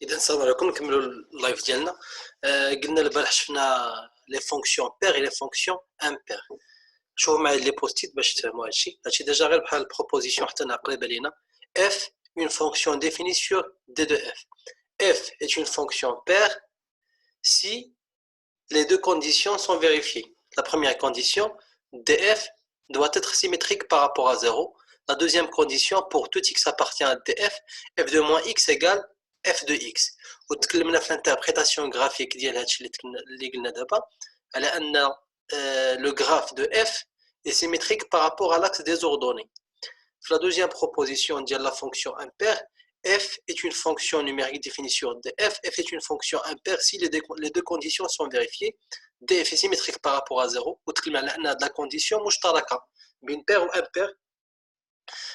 اذا السلام عليكم. نكملوا اللايف ديالنا. قلنا البارح شفنا لي فونكسيون بير اي لي فونكسيون امبير. شوفوا معايا لي بوستيت باش تفهموا هادشي ديجا غير بحال البروبوزيسيون حتى انا قريبه لينا. f une fonction définie sur d de f. f est une fonction paire si les deux conditions sont vérifiées. La première condition, df doit être symétrique par rapport à 0. La deuxième condition, pour tout x appartient à df, f de moins x égale f de x. وتكلمنا في l'interprétation graphique ديال هادشي اللي قلنا دابا على ان le graphe de f est symétrique par rapport à l'axe des ordonnées. La deuxième proposition de la fonction impaire, f est une fonction numérique définie sur df. F est une fonction impaire si les deux conditions sont vérifiées. df est symétrique par rapport à 0. وتكلمنا على la condition مشتركة بين paire ou impaire.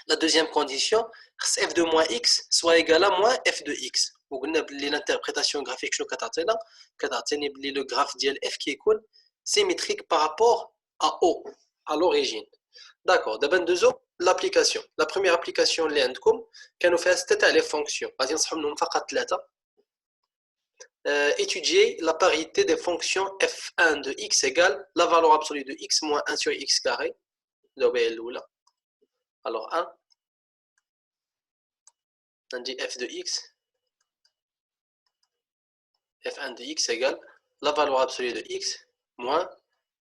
La deuxième condition, f de moins x soit égal à moins f de x. وقلنا بلي l'interprétation graphique شنو كتعطيني بلي le graphe ديال f كيكون symétrique par rapport à o à l'origine. D'accord, دابا ندوزو l'application. La première application اللي عندكم كانوا فيها 6 تاع لي فونكسيون غادي نصحوا منهم فقط 3. Étudier la parité des fonctions f1 de x égale la valeur absolue de x moins 1 sur x carré. Alors 1, on dit f de x, f1 de x égale la valeur absolue de x moins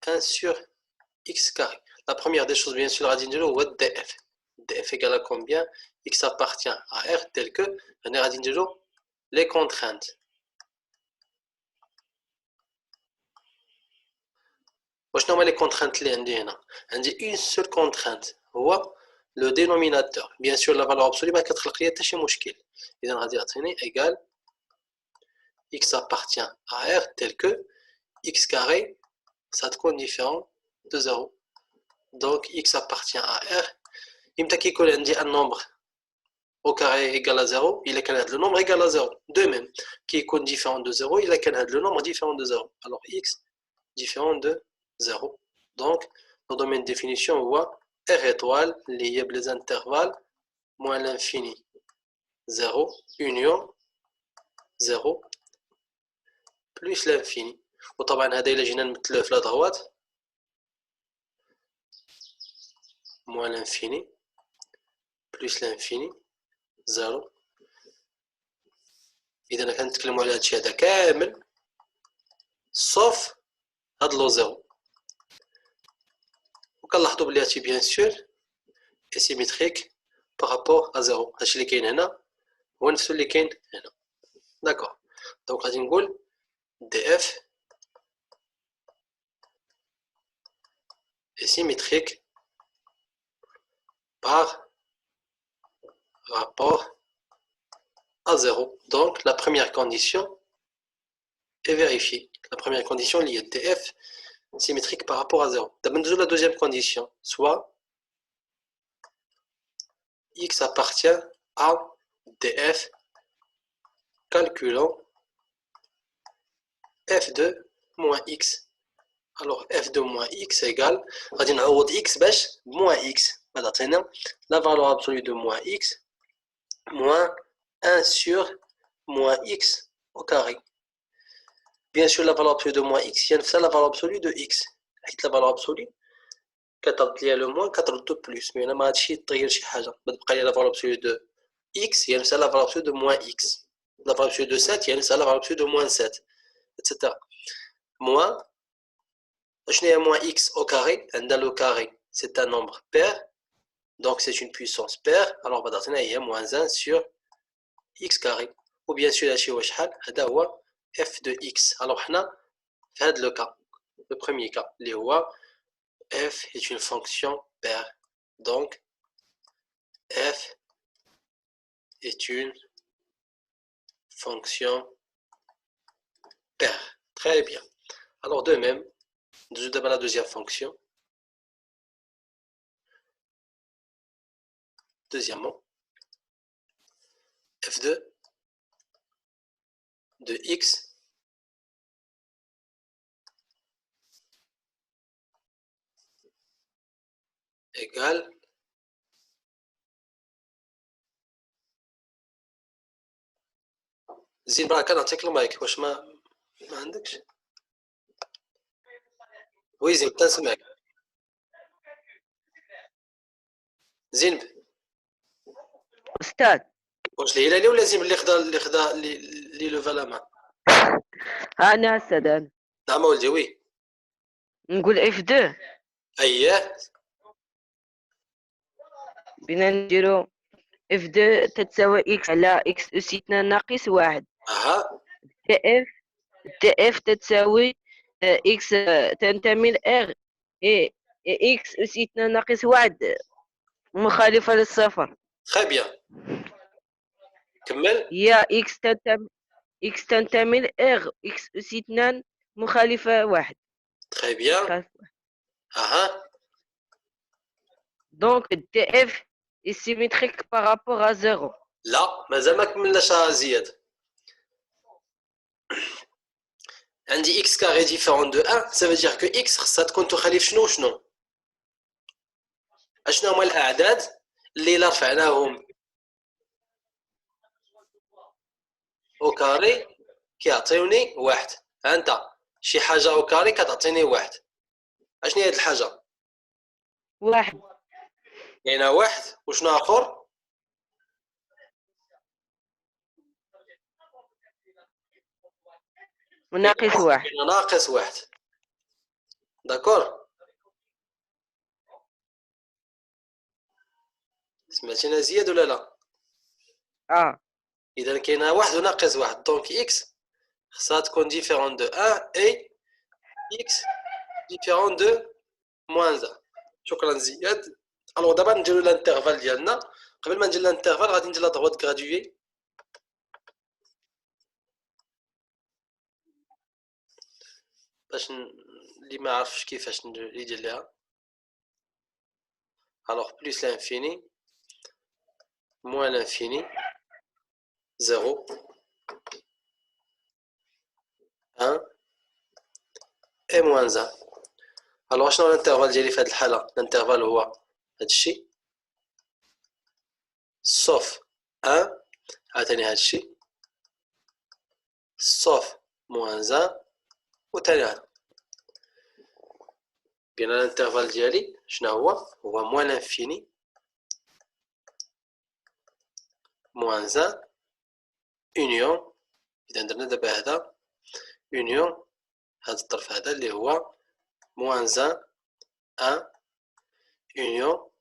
1 sur x carré. La première des choses, bien sûr, on dit df. df égale à combien? X appartient à R tel que on a dit les contraintes. واش هما les contraintes اللي عندي هنا؟ عندي une seule contrainte هو le dénominateur. Bien sûr la valeur absolue ما كتخلق لي حتى شي مشكل. اذا غادي يعطيني égal x appartient à R tel que x carré ça تكون différent de 0. Donc x appartient à R. إمتى كيكون عندي un nombre au carré égal à 0 il est le nombre égal à 0. De même qui est différent de 0 il est le nombre différent de 0. Alors x différent de 0. Donc le domaine de définition voit R étoile lié les intervalles moins l'infini 0 union 0 plus l'infini. وطبعا هذا إلا جينا نمثلوه في لا droite moins l'infini plus l'infini 0. إذا كنتكلموا على هادشي هذا كامل sauf هاد لو 0. وكنلاحظوا بلي هادشي بيان سور est symétrique par rapport à 0. هادشي اللي كاين هنا هو نفسه اللي كاين هنا. داكور. دونك غادي نقول df est symétrique par rapport à 0. Donc la première condition est vérifiée. La première condition liée df symétrique par rapport à 0. D'abord la deuxième condition, soit x appartient à df calculant f de moins x. Alors f de moins x égale غادي نعوض x باش moins x. غادي تعطينا la valeur absolue de moins x moins 1 sur moins x au carré. Bien sûr la valeur absolue de moins x هي نفسها la valeur absolue de x. حيت la valeur absolue كترد ليا لو موان كترد بلس، مي هنا ما هادشي يتغير شي حاجه، كتبقى لي لا فالور ابسولو دو اكس هي نفسها لا فالور ابسولو دو موان اكس، لا فالور ابسولو دو 7 هي نفسها لا فالور ابسولو دو موان 7 اتسيتيرا. موان شنو هي موان اكس او كاري؟ عندنا لو كاري سي ان نومبر بير دونك سي اون بويسونس بير، الوغ بعد عطينا هي موان 1 سور اكس كاري، وبيان سور هادشي هو شحال؟ هذا هو اف دو اكس. الوغ حنا في هذا لو كا لو بروميير كا اللي هو f est une fonction paire. Donc, f est une fonction paire. Très bien. Alors, de même, d'abord la deuxième fonction. Deuxièmement, f de x égale زين برك نعطيك المايك واش ما عندكش وي زين تنسمعك زين أستاذ واش الهلالي ولا زين اللي لوفا لا مان أنا أستاذ أنا نعم ولدي وي نقول F2 اييه بينا نديرو F2 تتساوي X على X أس 2 ناقص 1 اها TF تتساوي X تنتمي ل R إيه X أس 2 ناقص 1 مخالفة للصفر تري بيان كمل هي X تنتمي ل R X أس 2 مخالفة 1 تري بيان اها Donc TF est symétrique par rapport à 0 لا مازال ما كملناش زياد عندي x carré différent de 1 ça veut dire que x خصها تكون تخالف شنو وشنو اشنو هما الاعداد اللي الا رفعناهم او كاري كيعطيوني واحد ها انت شي حاجه او كاري كتعطيني واحد اشنو هي هاد الحاجه واحد كاينه واحد وشنو اخر وناقص واحد كاينه ناقص واحد داكور سمعتينا زياد ولا لا اذا كاينه واحد وناقص واحد دونك اكس خصها تكون ديفيرون دو 1 اي اكس ديفيرون دو موان 1 شكرا زياد الوغ دابا نديرو الانترفال ديالنا قبل ما ندير الانترفال غادي ندير لا droite graduée باش اللي ما عرفش كيفاش يدير ليها الوغ بلس لانفيني موان لانفيني 0 1 اي موان 1 الوغ شنو الانترفال ديالي في هاد الحاله الانترفال هو هادشي صوف 1 عاوتاني هادشي صوف موان 1 وتاني هذا بين الانترفال ديالي شنو هو موان لانفيني موان 1 اونيون اذا درنا دابا هذا اونيون هذا الطرف هذا اللي هو موان 1 اونيون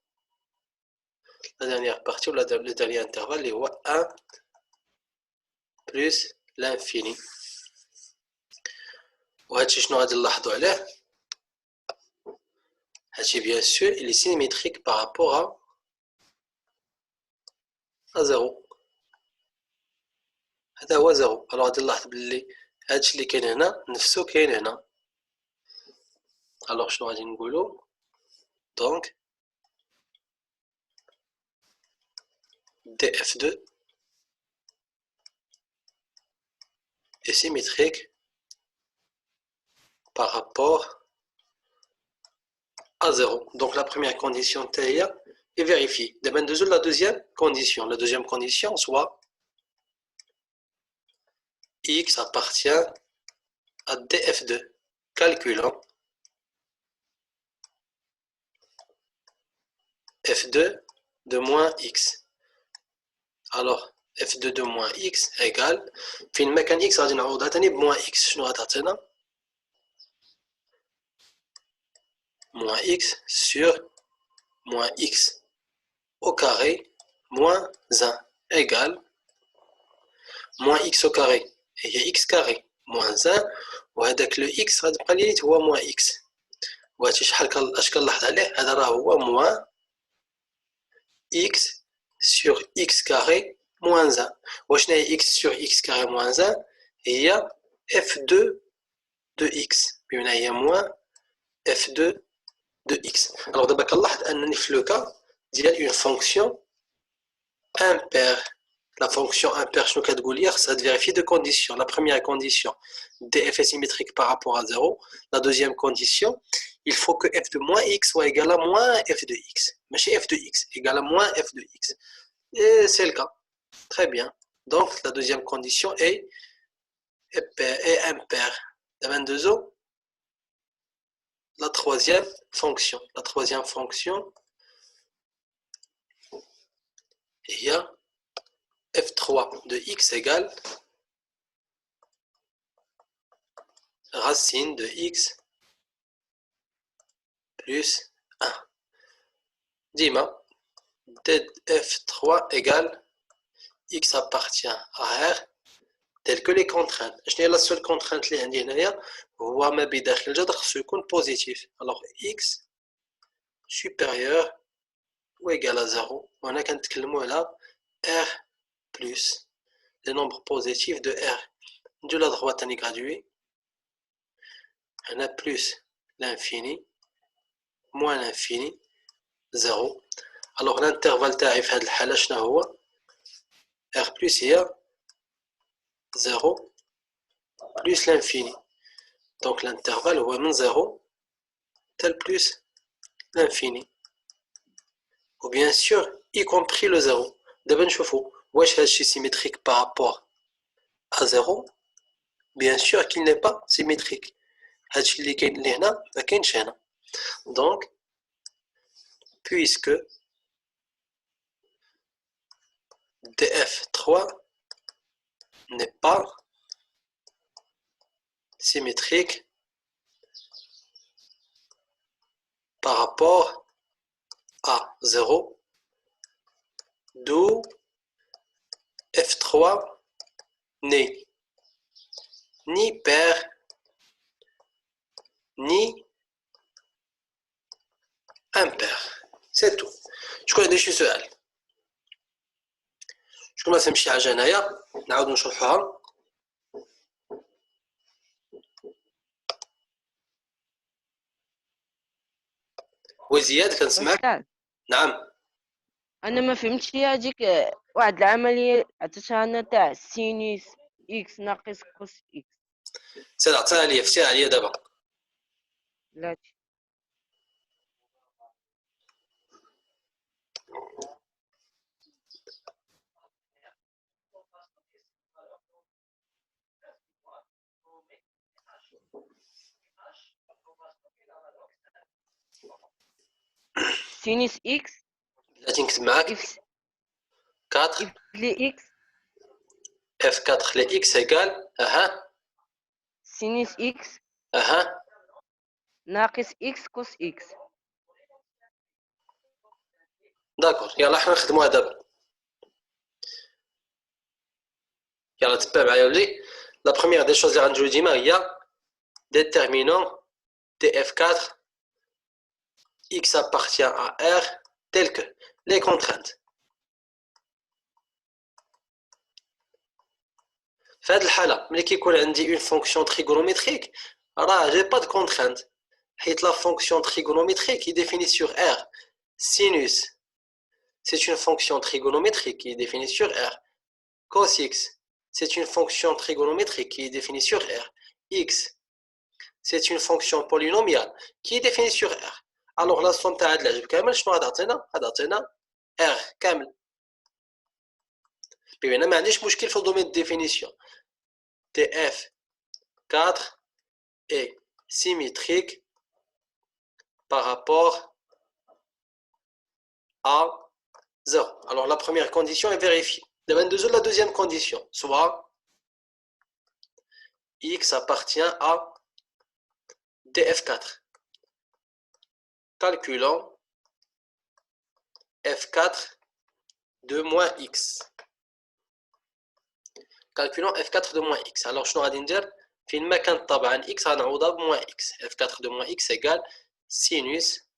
لا dernière partie ولا le dernier intervalle اللي هو 1 plus l'infini وهادشي شنو غادي نلاحظوا عليه هادشي bien sûr il est symétrique par rapport à 0 هذا هو 0 alors غادي نلاحظ بلي هادشي اللي كاين هنا نفسه كاين هنا alors شنو غادي نقولوا donc df2 est symétrique par rapport à 0. Donc la première condition est vérifiée. La deuxième condition, soit x appartient à df2. Calculons f2 de moins x. Alors f2 de moins x égale في المكان x غادي نعوضها تاني بموان x شنو غتعطينا moins x sur moins x au carré moins 1 égale moins x au carré هي x carré moins 1 وهذاك لو x غتبقى لي هو moins x وهادشي شحال اش كنلاحظ عليه هذا راه هو moins x sur x carré moins 1 وشنو هي x sur x carré moins 1 هي f2 de x بمعنى هي moins f2 de x. Alors d'abord كنلاحظ انني في لو كا ديال اون فونكسيون امبير la fonction impair شنو كتقول لي خصها تفيريفي دو كونديسيون la première condition df est symétrique par rapport à 0 la deuxième condition il faut que f de moins x soit égal à moins f de x ماشي f de x égal à moins f de x et c'est le cas très bien Donc, la deuxième condition est impair. La 22 la troisième fonction. La troisième fonction, il y a f3 de x égale racine de x plus 1. Dima, f3 égale x appartient à R telles que les contraintes. Je n'ai la seule contrainte qui est هنايا هو ما بداخل الجذر خصو يكون positif. Alors x supérieur ou égal à 0. On a كنتكلموا على R plus les nombres positifs de R. De la droite on est gradué. On a plus l'infini moins l'infini 0. Alors l'intervalle تاعي في هذه الحالة شنو هو؟ R plus هي 0 plus l'infini. Donc l'intervalle est من 0 tel plus l'infini. Ou bien sûr, y compris le 0. D'abord, نشوفوا واش هادشي symétrique par rapport à 0. Bien sûr qu'il n'est pas symétrique. هادشي اللي كاين اللي هنا ما كاينش هنا. Donc, puisque df3 n'est pas symétrique par rapport à 0, d'où f3 n'est ni pair ni impair. C'est tout. شكون عندي شي سؤال؟ شكون ما فهمش شي حاجه هنايا نعاودو نشرحوها. وزياد كنسمعك. أستاذ نعم. أنا ما فهمتش هاديك واحد العملية عطيتها لنا تاع سينوس إكس ناقص كوس إكس. سير عطيها ليا فتيها عليا دابا. لا سينوس إكس بلاتي نكتب معاك إف 4 لي إكس f4 ل x égale اها سينوس إكس اها ناقص إكس كوس إكس. داكور. يلا حنا نخدموها دابا. يلا تبع معايا ولي. لا بروميير دي شوز اللي غنديرو ديما هي déterminant df4 x appartient à R tel que les contraintes. في هذه الحالة ملي كيكون عندي une fonction trigonométrique راه j'ai pas de contrainte حيت la fonction trigonométrique qui est définie sur R. Sinus c'est une fonction trigonométrique qui est définie sur R. Cos x c'est une fonction trigonométrique qui est définie sur R. X c'est une fonction polynomiale qui est définie sur R. Alors la somme تاع هاد العجب كامل شنو غتعطينا؟ غتعطينا R كامل. بما ما عنديش مشكل في الدومين ديفينيسيون. df4 est symétrique par rapport à 0. Alors la première condition est vérifiée. La deuxième condition, soit x appartient à df4. Calculons f4 de moins x. Calculons f4 de moins x. Alors je vais dire في المكان طبعا x غنعوضها بموان x. f4 de moins x égale sinus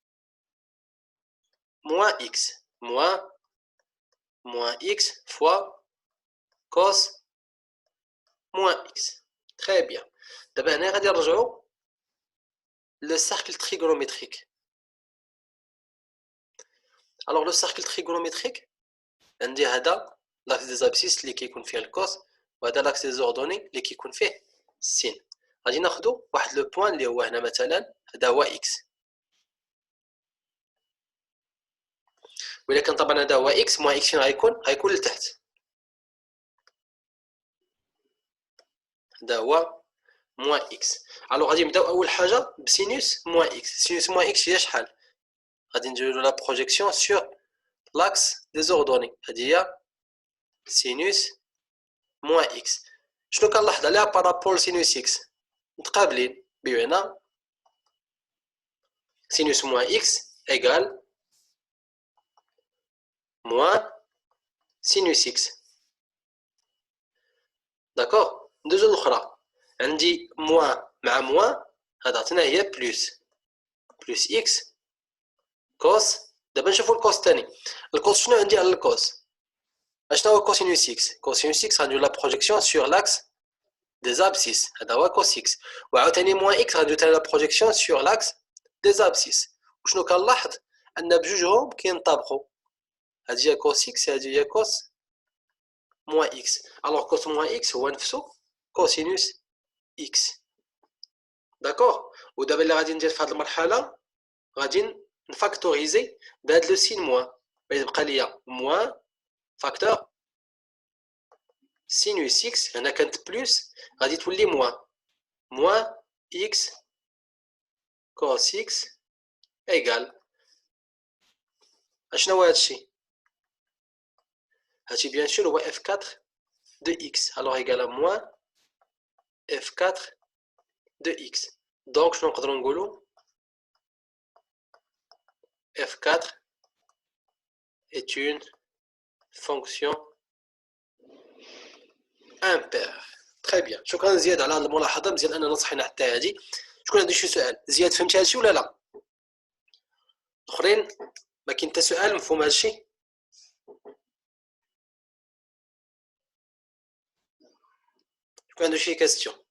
moins x moins x fois cos moins x. Très bien. دابا هنا غادي نرجعوا le cercle trigonométrique. Alors le cercle trigonométrique عندي هذا l'axe des abscisses اللي كيكون فيه الكوس وهذا l'axe des ordonnées اللي كيكون فيه السين. غادي ناخذوا واحد لو بوين اللي هو هنا مثلا هذا هو x. ولكن طبعا هذا هو x موان x فين غيكون لتحت. هذا هو moins x. Alors غادي نبداو اول حاجه بسينوس moins x. سينوس moins x هي شحال؟ غادي نديرو لا بروجيكسيون sur l'axe des ordonnées. هذه هي سينوس moins x. شنو كنلاحظ عليها بارابول سينوس x؟ متقابلين، بمعنى سينوس moins x égale moins sinus x. داكوغ. ندوزو الاخرى، عندي موان مع موان، هذا عطينا هي بلوس اكس كوس. دابا نشوفو الكوس الثاني. الكوس شنو عندي على الكوس؟ اشنو هو كوسينوس اكس؟ كوسينوس اكس غندير لا بروجيكسيون سور لاكس دي زابسيس، هذا هو كوس اكس. وعاوتاني موان اكس غندير ثاني لا بروجيكسيون سور لاكس دي زابسيس. وشنو كنلاحظ؟ ان بجوجهم كينطابقوا، هذه هي كوس اكس، هذه هي كوس موان اكس. الوغ كوس موان اكس هو نفسه كوسينوس اكس. داكوغ. ودابا اللي غادي ندير في هذه المرحله غادي نفاكتوريزي بهاد لو سين موان، غيبقى ليا موان فاكتور سينوس اكس. هنا كانت بلوس غادي تولي موان اكس كوس اكس ايكال اشنو هو هادشي؟ هادشي بيان سور هو اف 4 دو اكس. الوغ ايكال موان اف 4 دو اكس. دونك شنو نقدروا نقولوا؟ f4 est une fonction impaire. Très bien. شكرا زياد على هذه الملاحظه، مزيان اننا نصحينا حتى هذه. شكون عنده شي سؤال؟ زياد فهمتي هادشي ولا لا؟ الاخرين ما كاين حتى سؤال مفهوم هادشي؟ شكون عنده شي كاستيون؟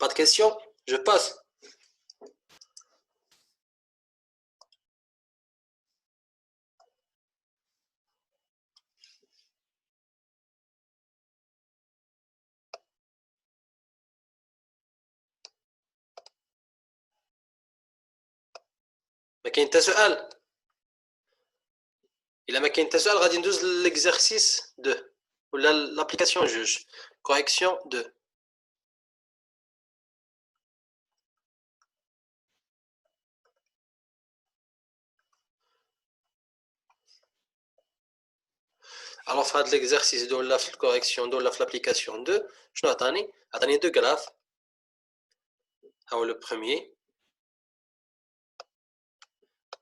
Pas de questions? Je passe. ما كاين حتى سؤال؟ الا ما كاين حتى سؤال غادي ندوز ليكزارسيس 2 ولا لابليكاسيون جوج. كوريكسيون 2. Alors في هاد ليكزارسيس 2 ولا في الكوريكسيون 2 ولا في لابليكاسيون 2 شنو عطاني؟ عطاني دو غراف. ها هو لو بروميير،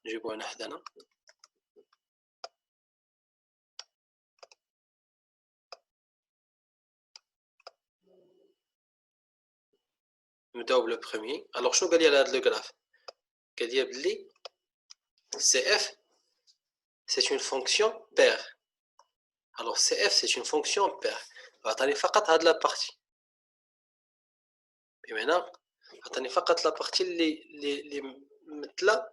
نجيبوه هنا حدانا. نبداو بلو بروميير. الوغ شنو قال لي على هاد لو غراف؟ قال لي بلي CF c'est une fonction paire. Alors CF c'est une fonction paire. عطاني فقط هاد لا بارتي، بمعنى عطاني فقط لا بارتي اللي ممثله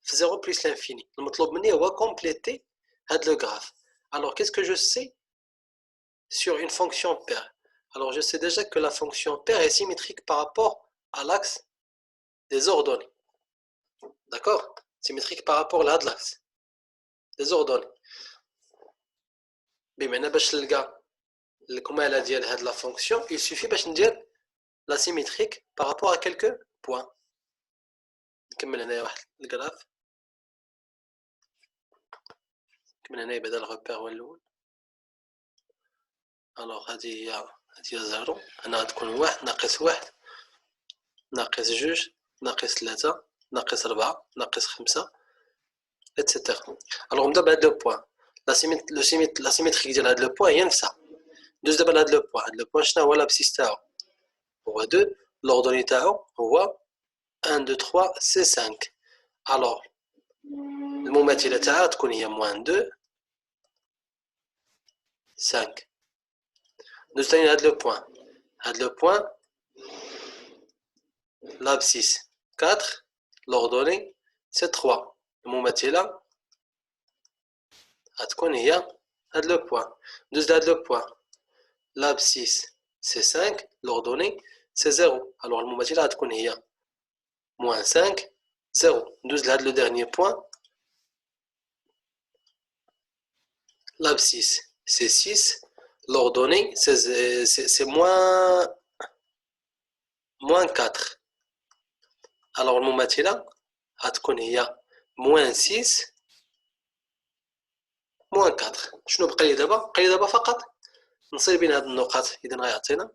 في 0 بلس لانفيني. المطلوب مني هو كومبليتي هاد لو غراف. Alors qu'est-ce que je sais sur une fonction paire? Alors je sais déjà que la fonction paire est symétrique par rapport à l'axe des ordonnées. D'accord? Symétrique par rapport à l'axe des ordonnées. بمعنى باش نلقى الكمالة ديال هاد لا فونكسيون il suffit باش ندير لا سيميتريك بارابور ا كيلكو بوين. نكمل هنايا واحد الكراف، نكمل هنايا بعدا الغوبير هو الاول. الوغ هادي هي زيرو، هنا غتكون واحد ناقص واحد ناقص جوج ناقص ثلاثة ناقص ربعة ناقص خمسة اتسيتيرا. الوغ نبدا بهاد لو بوين. لا سيميتريك ديال هاد لو بوين هي نفسها. ندوز دابا لهاد لو بوين. هاد لو بوين شنو هو لابسيس تاعو؟ هو 2. لوردوني تاعو هو 1 2 3 سي 5. الوغ المماثلة تاعها تكون هي موان 2 5. ندوز تاني لهاد لو بوين. هاد لو بوين l'abscisse 4, l'ordonnée c'est 3. المماثلة غتكون هي هاد لو بوين. ندوز لهاد لو بوين. l'abscisse c'est 5, l'ordonnée c'est 0. alors المماثلة غتكون هي moins 5 0. ندوز لهاد لو dernier point. l'abscisse c'est 6, l'ordonnée, c'est moins 4. Alors, المماثلة غتكون هي moins 6 moins 4. شنو بقى لي دابا؟ بقى لي دابا فقط نصير بين هاد النقاط. إذا غيعطينا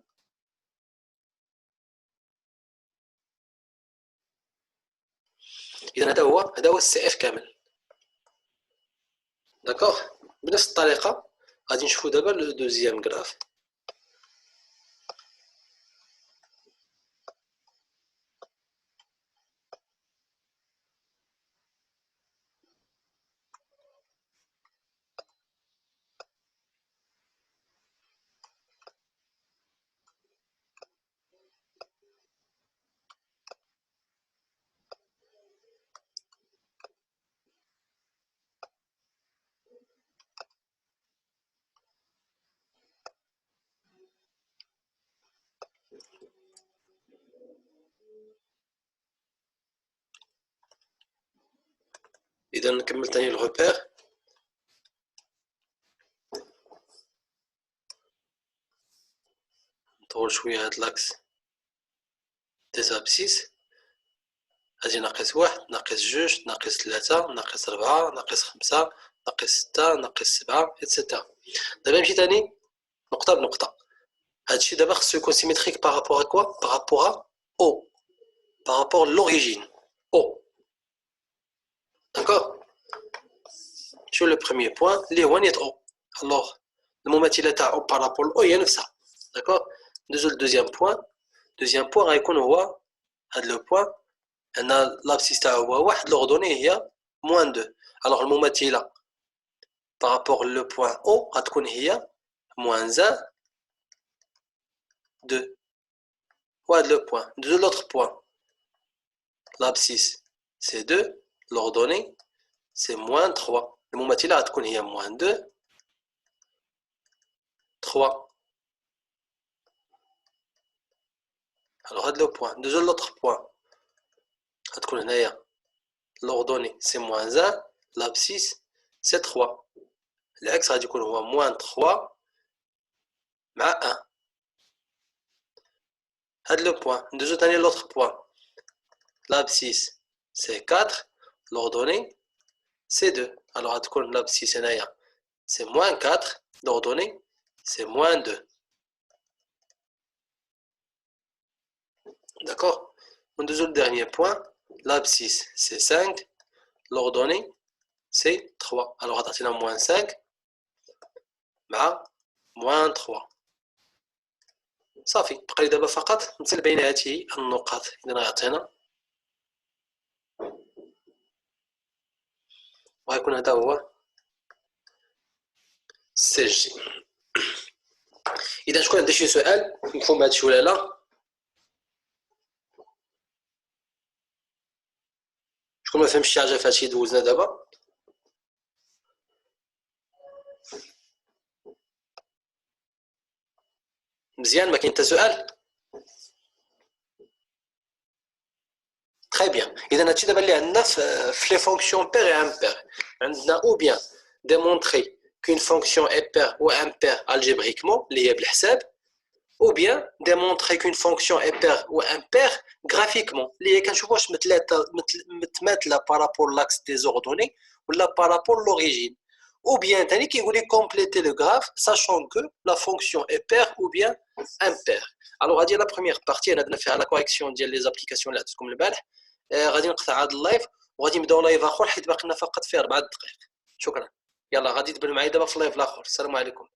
إذا هذا هو السي اف كامل. داكوغ. بنفس الطريقة غادي نشوفو دابا لو دوزيام غراف. إذا نكمل تاني الغوبير. نطول شوية هاد لاكس دي زابسيس. غادي ناقص 1 ناقص 2 ناقص 3 ناقص 4 ناقص 5 ناقص 6 ناقص 7 إتسيتيرا. دابا نمشي تاني نقطة بنقطة. هادشي دابا خصو يكون سيميتريك بارابور ا كوا؟ بارابور ا او، بارابور لوريجين او. داكوغ. شو لو بروميير بوين اللي هو نيت او. الوغ المماثلة تاع او بارابور او هي نفسها. داكوغ. ندوزو للدوزيام بوين. دوزيام بوين غيكون هو هاد لو بوين أن لابسيس تاعو هو 1 لوردوني هي موان 2. الوغ المماثلة بارابور لو بوين او غتكون هي موان 1 2. وهاد لو بوين ندوزو لوطخ بوين. لابسيس سي 2 لوردوني سي موان 3. المماثلة غتكون هي موان 2 3. الوغ هاد لو بوين ندوزو لوطخ بوين غتكون هنايا لوردوني سي موان 1 لابسيس سي 3. العكس غادي يكون هو موان 3 مع 1. هاد لو بوين ندوزو تاني لوطخ بوين. لابسيس سي 4 لوردوني سي 2. الوغ غتكون لابسيس هنايا سي موان 4 لوردوني سي موان 2. داكوغ. وندوزو للديرنيير بوين. لابسيس سي 5 لوردوني سي 3. الوغ غتعطينا موان 5 مع موان 3. صافي بقى لي دابا فقط نمثل بين هذه النقاط. إذا غيعطينا وغيكون هذا هو سي جي. إذا شكون عنده شي سؤال مفهوم هادشي ولا لا؟ شكون ما فهمش شي حاجة في هادشي دوزنا دابا؟ مزيان ما كاين حتى سؤال؟ تري بيان. إذا هادشي دابا اللي عندنا في لي فونكسيون بير اي امبير. عندنا او بيان ديمونطري كون فونكسيون اي بير و امبير الجبريكمون اللي هي بالحساب، ou bien démontrer qu'une fonction est paire ou impaire graphiquement اللي هي كنشوفوا واش متماثله par rapport l'axe des ordonnées ولا par rapport l'origine. ou bien ثاني كيقول لك compléter le graphe sachant que la fonction est paire ou bien impaire. alors غادي لا première partie انا درنا فيها لا كوريكسيون ديال لي زابليكاسيون اللي عطيتكم البارح. غادي نقطع هذا اللايف وغادي نبداو لايف اخر حيت باقي لنا فقط فيه 4 دقائق. شكرا. يلا غادي تبانوا معايا دابا في اللايف الاخر. السلام عليكم.